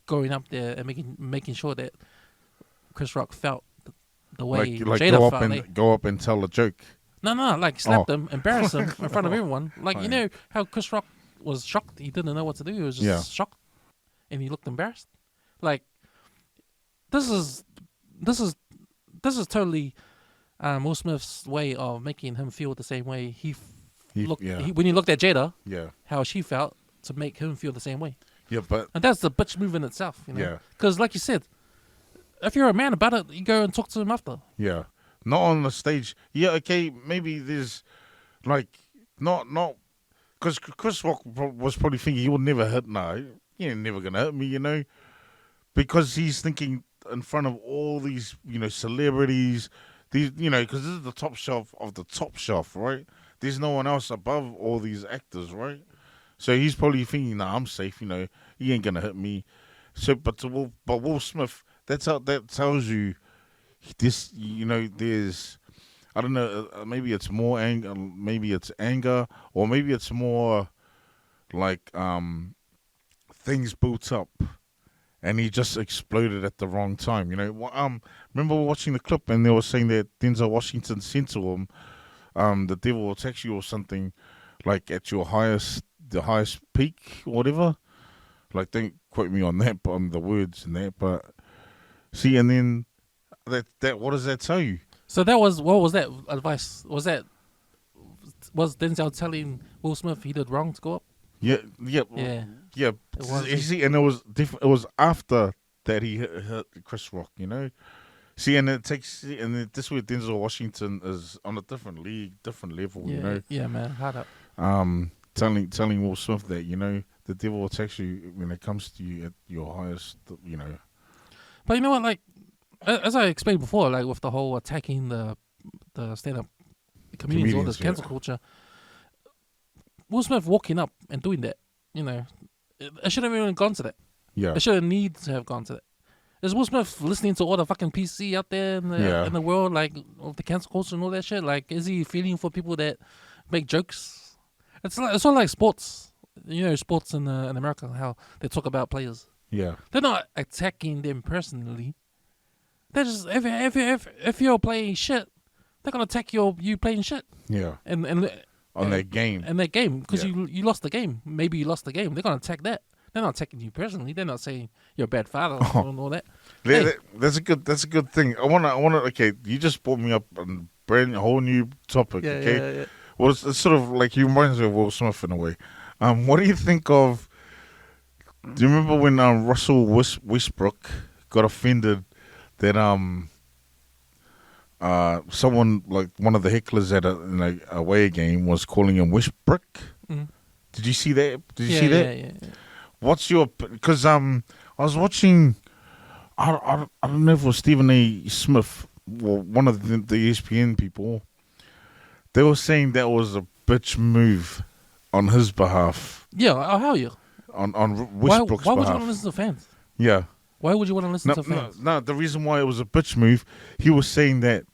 going up there and making sure that Chris Rock felt the way like Jada felt. Go up and tell a joke. No, like slapped him, embarrassed him in front of everyone. Like, you know how Chris Rock was shocked? He didn't know what to do. He was just shocked, and he looked embarrassed. Like, this is totally Will Smith's way of making him feel the same way he looked. When he looked at Jada, how she felt to make him feel the same way. Yeah, and that's the bitch move in itself, you know. Because, like you said, if you're a man about it, you go and talk to him after. Yeah. Not on the stage. Yeah, okay, maybe there's, like, not, because Chris Rock was probably thinking he would never hit, he ain't never going to hit me, you know, because he's thinking in front of all these, you know, celebrities, these, you know, because this is the top shelf of the top shelf, right? There's no one else above all these actors, right? So he's probably thinking, I'm safe, you know, he ain't going to hit me. So, but Will Smith, that tells you, this, you know, there's, I don't know, maybe it's more anger, maybe it's anger, or maybe it's more like things built up, and he just exploded at the wrong time. You know, remember watching the clip, and they were saying that Denzel Washington said to him, "The devil will text you," or something, like at the highest peak, or whatever. Like, don't quote me on that, but on the words and that. But see, and then. That what does that tell you? So what was that advice? Was Denzel telling Will Smith he did wrong to go up? Yeah. You see, and it was different. It was after that he hit Chris Rock, you know. See, and this way Denzel Washington is on a different league, different level, you know. Yeah, man, hard up. Telling Will Smith that, you know, the devil will text you when it comes to you at your highest, you know. But you know what, like, as I explained before, like with the whole attacking the stand-up comedians, all this cancel culture, Will Smith walking up and doing that, you know, it shouldn't have even gone to that. Yeah. It shouldn't need to have gone to that. Is Will Smith listening to all the fucking PC out there in the world, like, of the cancel culture and all that shit? Like, is he feeling for people that make jokes? It's sort of like sports. You know, sports in America, how they talk about players. Yeah. They're not attacking them personally. They're just, if you're playing shit, they're gonna attack you playing shit. Yeah. And that game. And that game, because you lost the game. Maybe you lost the game. They're gonna attack that. They're not attacking you personally. They're not saying you're a bad father and all that. That's a good thing. I wanna. Okay, you just brought me up a whole new topic. Yeah, okay. Yeah. Well, it's sort of like he reminds me of Will Smith in a way. What do you think of? Do you remember when Russell Westbrook got offended that someone, like one of the hecklers at a away game, was calling him Westbrook? Mm. Did you see that? Did you see that? Yeah. What's your? Because I was watching. I don't know if it was Stephen A. Smith, or one of the ESPN people. They were saying that was a bitch move on his behalf. Yeah, how you? On Westbrook's behalf. Why would you want to listen to fans? Yeah. Why would you want to listen to fans? No, the reason why it was a bitch move, he was saying that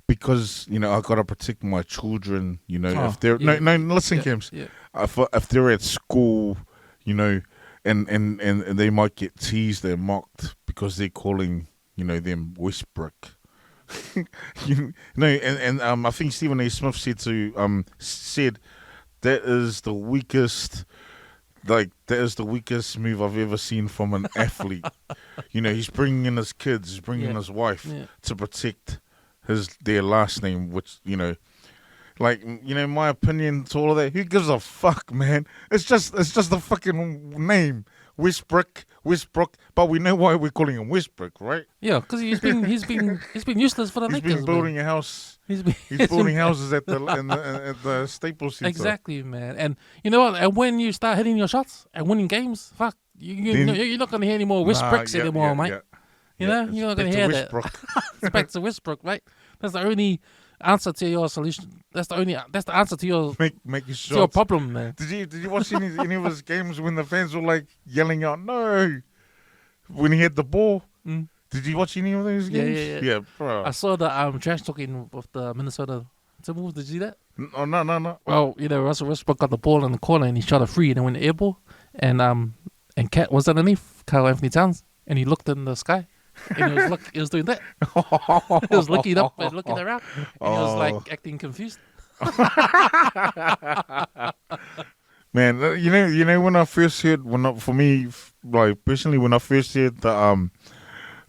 because, you know, I got to protect my children, you know, if they're... No, listen, Kims. Yeah. If they're at school, you know, and they might get teased, they're mocked because they're calling, you know, them Westbrook. I think Stephen A. Smith said that is the weakest... Like, that is the weakest move I've ever seen from an athlete. You know, he's bringing in his kids, he's bringing in his wife to protect their last name, which, you know, like, you know, my opinion to all of that, who gives a fuck, man? It's just a fucking name. Westbrook, but we know why we're calling him Westbrook, right? Yeah, because he's been useless for the Lakers. He's been building a house. He's building houses at the Staples Center. Exactly, man. And you know what? And when you start hitting your shots and winning games, fuck, you're not going to hear any more Westbrooks anymore, mate. Yeah. You know, you're not going to hear that. It's back to Westbrook, right? That's the only answer to your solution. That's the answer to your make your shots. To your problem, man. Did you watch any of his games when the fans were like yelling out no when he had the ball? Mm. Did you watch any of those games? Yeah, bro. I saw the trash talking with the Minnesota Timberwolves. Did you see that? No. Well, you know, Russell Westbrook got the ball in the corner and he shot a free and it went air ball. And Cat was underneath Carl Anthony Towns and he looked in the sky. and he was doing that. He was looking up and looking around, and he was like acting confused. Man, you know when I first heard for me like personally when I first heard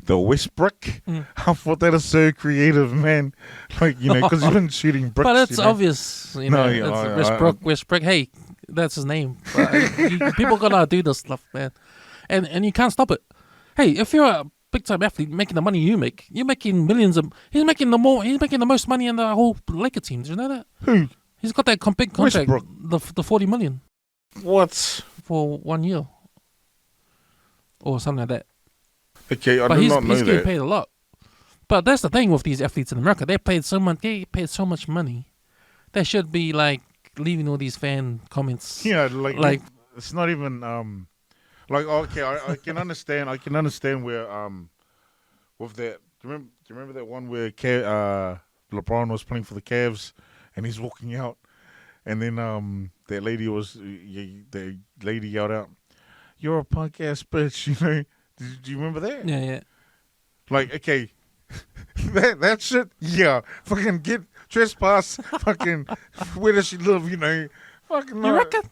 the Westbrook, I thought that is so creative, man. Like because you've been shooting bricks. But it's obvious, it's Westbrook. Hey, that's his name. People gonna do this stuff, man, and you can't stop it. Hey, if you're a big time athlete making the money you're making millions of. He's making the most money in the whole Laker team. Did you know that? Who? He's got that big contract, Westbrook. the $40 million. What? For 1 year, or something like that. Okay, I did not know he's getting that. paid a lot. But that's the thing with these athletes in America. They paid so much money. They should be like leaving all these fan comments. Yeah, like it's not even like okay. I can understand. I can understand where with that. Do you remember that one where LeBron was playing for the Cavs and he's walking out, and then that lady the lady yelled out, "You're a punk ass bitch," you know. Do you remember that? Yeah. Like, okay, that shit, yeah. Fucking get trespass. Fucking, where does she live? You know, fucking. You reckon?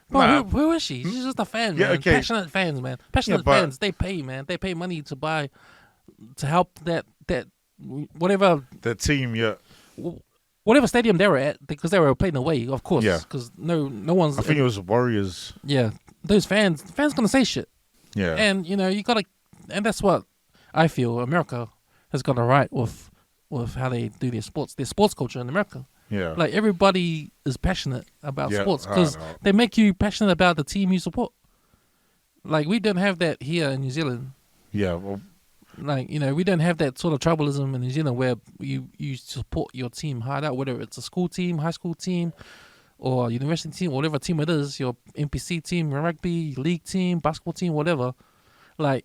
Nah. Who is she? She's just a fan, Yeah, man. okay. Passionate fans, man. Passionate fans. They pay, man. They pay money to help that whatever The team, yeah. Whatever stadium they were at, because they were playing away, of course. Yeah. Because no one's. I think it was Warriors. Yeah, those fans gonna say shit. Yeah. And you gotta, and that's what I feel America has got a right with how they do their sports culture in America. Yeah. Like everybody is passionate about sports because I know. they make you passionate about the team you support. Like we don't have that here in New Zealand. Yeah. Well, Like we don't have that sort of tribalism in New Zealand where you support your team hard out, whether it's a school team, high school team, or university team, whatever team it is, your NPC team, rugby, league team, basketball team, whatever. Like,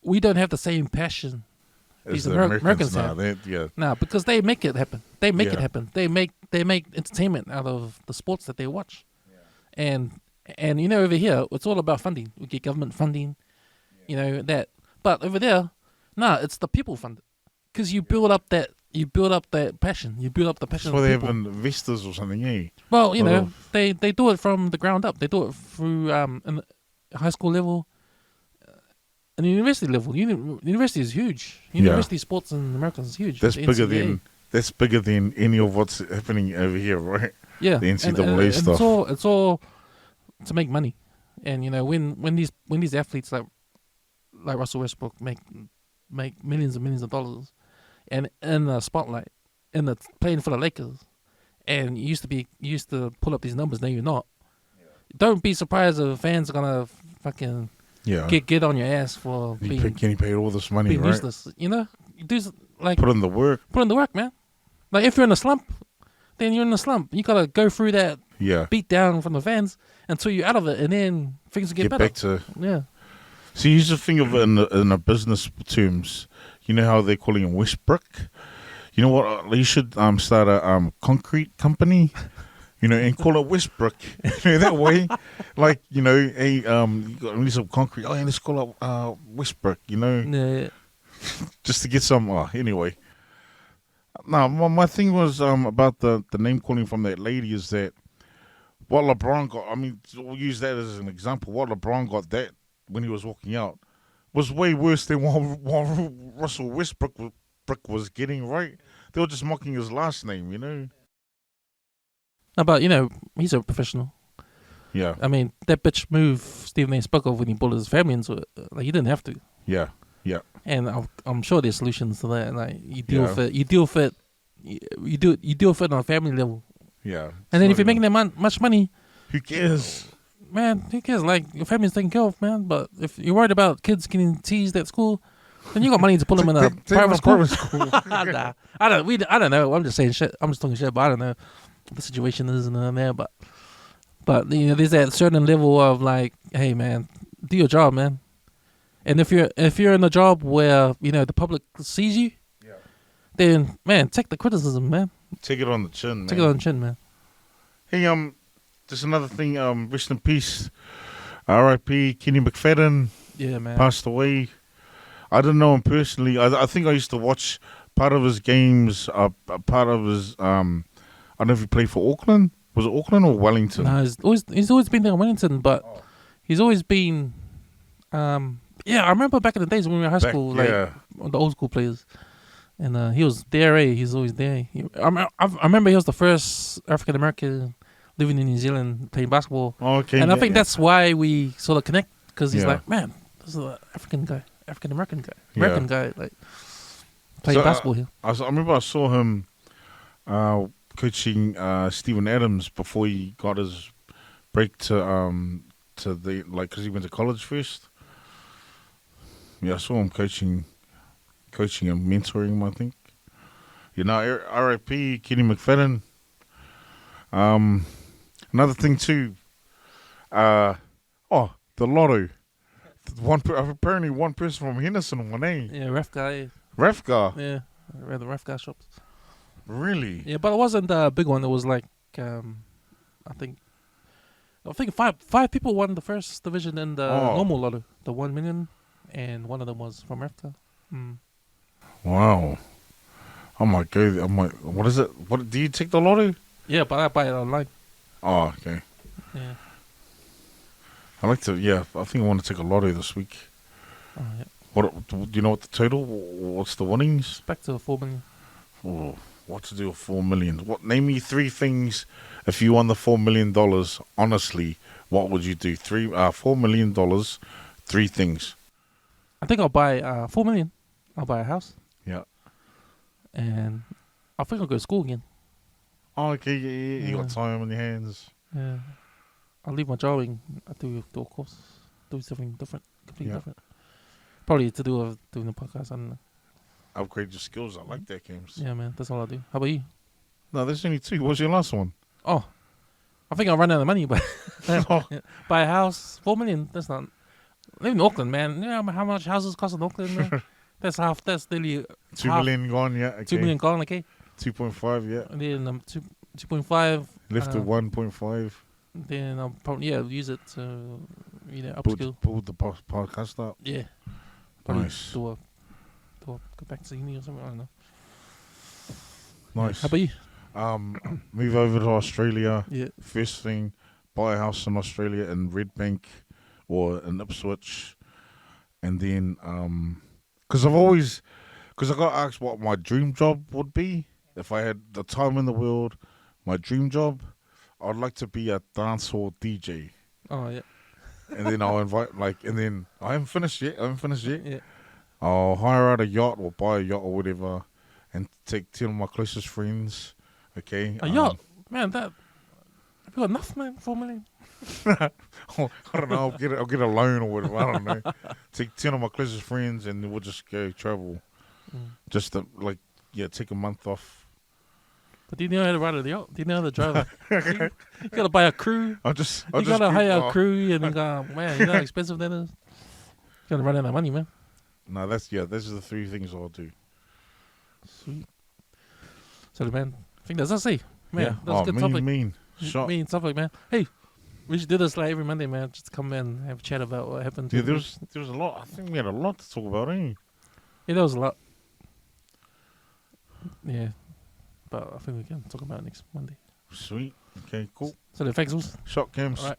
we don't have the same passion these Americans have. Nah, because they make it happen. They make it happen. They make entertainment out of the sports that they watch. Yeah. And over here, it's all about funding. We get government funding, that. But over there, it's the people fund it. Because you build up that passion. You build up the passion. so of they people. have investors or something, eh? Well, they do it from the ground up. They do it through in the high school level, and the university level. University is huge. University sports in America is huge. That's The bigger NCAA. that's bigger than any of what's happening over here, right? Yeah, The NCAA and stuff. It's all to make money, and when these athletes like Russell Westbrook make millions and millions of dollars, and in the spotlight, playing for the Lakers, and you used to pull up these numbers. Now you're not. Yeah. Don't be surprised if fans are gonna fucking get on your ass for getting paid all this money, being right? useless. You do like Put in the work. Put in the work, man. Like if you're in a slump, then you're in a slump. You gotta go through that beat down from the fans until you're out of it, and then things will get better. Back to So you just think of it in a business terms. You know how they're calling it Westbrook. You know what? You should start a concrete company. And call it Westbrook. That way, like you got some concrete. Oh, yeah, let's call it Westbrook. Yeah. Just to get some. Anyway. Now, my thing was about the name calling from that lady is that what LeBron got. I mean, we'll use that as an example. What LeBron got that when he was walking out was way worse than what Russell Westbrook was getting. Right? They were just mocking his last name. No, but he's a professional. Yeah. I mean, that bitch move Stephen A. spoke of when he brought his family into it. Like he didn't have to. Yeah. Yeah. And I'm sure there's solutions to that. Like you deal with it. You deal with it. You deal with it on a family level. Yeah. And then if you're making that much money, who cares? Man, who cares? Like your family's taken care of, man. But if you're worried about kids getting teased at school, then you got money to put them in a private school. Nah, I don't know. I'm just saying shit. I'm just talking shit, but I don't know what the situation is in there. But there's that certain level of like, hey, man, do your job, man. And if you're in a job where the public sees you, then man, take the criticism, man. Take it on the chin, man. Take it on the chin, man. Hey, just another thing. Rest in peace. R.I.P. Kenny McFadden. Yeah, man. Passed away. I don't know him personally. I think I used to watch part of his games. Part of his I don't know if he played for Auckland. Was it Auckland or Wellington? No, he's always been there in Wellington, but he's always been. Yeah, I remember back in the days when we were in high school, like the old school players, and he was there. He's always there. I remember he was the first African American living in New Zealand playing basketball. Oh, okay, and I think that's why we sort of connect, because he's like, man, this is an African guy, African American guy, like playing basketball here. I remember I saw him coaching Steven Adams before he got his break to the because he went to college first. Yeah, I saw him coaching him, mentoring him, I think. R.I.P. Kenny McFadden. Another thing too. The lotto. Apparently one person from Henderson won, eh? Yeah, ref guy. Yeah, I read the ref guy shops. Really? Yeah, but it wasn't a big one. It was like I think five people won the first division in the normal lotto, the 1 million, and one of them was from Africa. Wow. I might go. What is it? What do you take the lotto? Yeah, but I buy it online. Oh, okay. Yeah. I like to. Yeah, I think I want to take a lotto this week. Oh yeah. What do you know? What the total? What's the winnings? Back to 4 million. Oh, what to do with 4 million? Name me 3 things. If you won the $4 million, honestly, what would you do? $4 million, 3 things. I think I'll buy 4 million. I'll buy a house. Yeah. And I think I'll go to school again. Oh, okay, yeah. You got time on your hands. Yeah. I'll leave my job and I'll do a course. Do something different, completely different. Probably to do with doing the podcast. I don't know. Upgrade your skills. I like that, games. Yeah, man. That's all I do. How about you? No, there's only 2. What's your last one? Oh, I think I'll run out of money, but buy a house, 4 million. That's not. Live in Auckland, man. You know how much houses cost in Auckland, man? That's nearly 2 million gone, yeah. Okay. 2 million gone, okay. 2.5, yeah. And then 2.5. Left with 1.5. Then I'll probably use it to upskill. Build the podcast up. Yeah. Probably Nice. Go back to uni or something. I don't know. Nice. How about you? Move over to Australia. Yeah. First thing, buy a house in Australia in Redbank or in Ipswich, and then because I got asked what my dream job would be if I had the time in the world. My dream job, I'd like to be a dancehall DJ. Oh yeah. And then I'll invite and then I haven't finished yet. Yeah. I'll hire out a yacht or buy a yacht or whatever, and take 10 of my closest friends. Okay. A yacht, man. Have you got enough, man? 4 million. I don't know. I'll get a loan or whatever. I don't know. Take 10 of my closest friends and we'll just go travel. Just to take a month off. But do you know how to ride a yacht? Do you know how to drive? You gotta buy a crew. You gotta hire a crew, and then man, you know how expensive that is. You gotta run out of money, man. No, those are the 3 things I'll do. Sweet. So, man, I think that's it. Man, that's a good topic. Mean topic, man. Hey, we should do this like every Monday, man. Just come in and have a chat about what happened. Yeah, there was a lot. I think we had a lot to talk about, eh? Yeah, there was a lot. Yeah, but I think we can talk about it next Monday. Sweet. Okay, cool. So, thanks, Wolf. Shot cams. All right.